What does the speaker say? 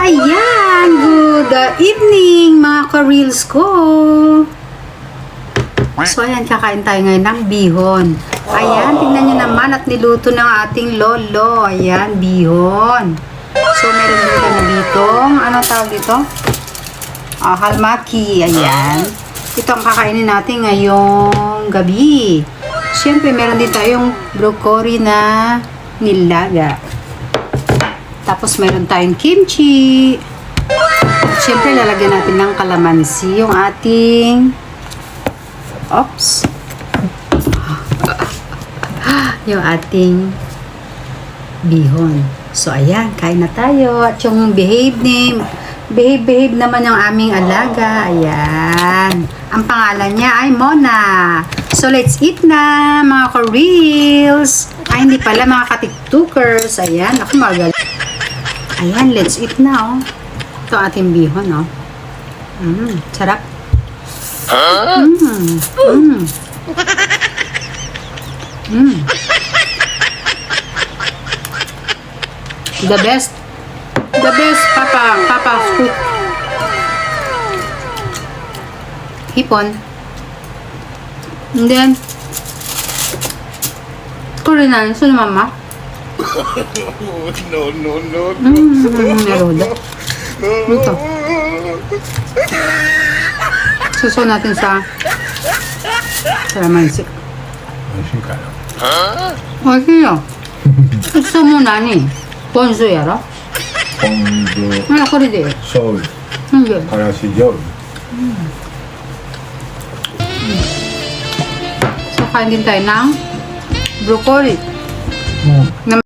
Ayan, good evening mga ka-reels ko. So ayan, kakain tayo ngayon ng bihon. Ayan, tingnan nyo naman at niluto ng ating lolo. Ayan, bihon. So meron din kami ditong, ano tawag dito? Halmaki. Ayan. Ito ang kakainin natin ngayong gabi. Siyempre, meron din tayong broccoli na nilaga. Tapos meron tayong kimchi. At syempre, lalagyan natin ng kalamansi yung ating yung ating bihon. So, ayan, kain na tayo. At yung behave naman yung aming alaga. Ayan. Ang pangalan niya ay Mona. So, let's eat na, mga ka-reels. Ay, hindi pala, mga ka-tiktokers. Ayan, ako magaling. Ayan, let's eat na, oh. Ito ating bihon, oh. Sarap. The best. The best, Papa food. Hipon. And then, Korean, so mama. No. Meroda. Ito. Suso natin sa kalamansi. 맛있을까요? 맛있어요. Gusto mo na ni. Ponzo yara? 광주, Wala ko rin eh. 서울, Hindi. 가라시죠? So, kain din tayo ng broccoli. Na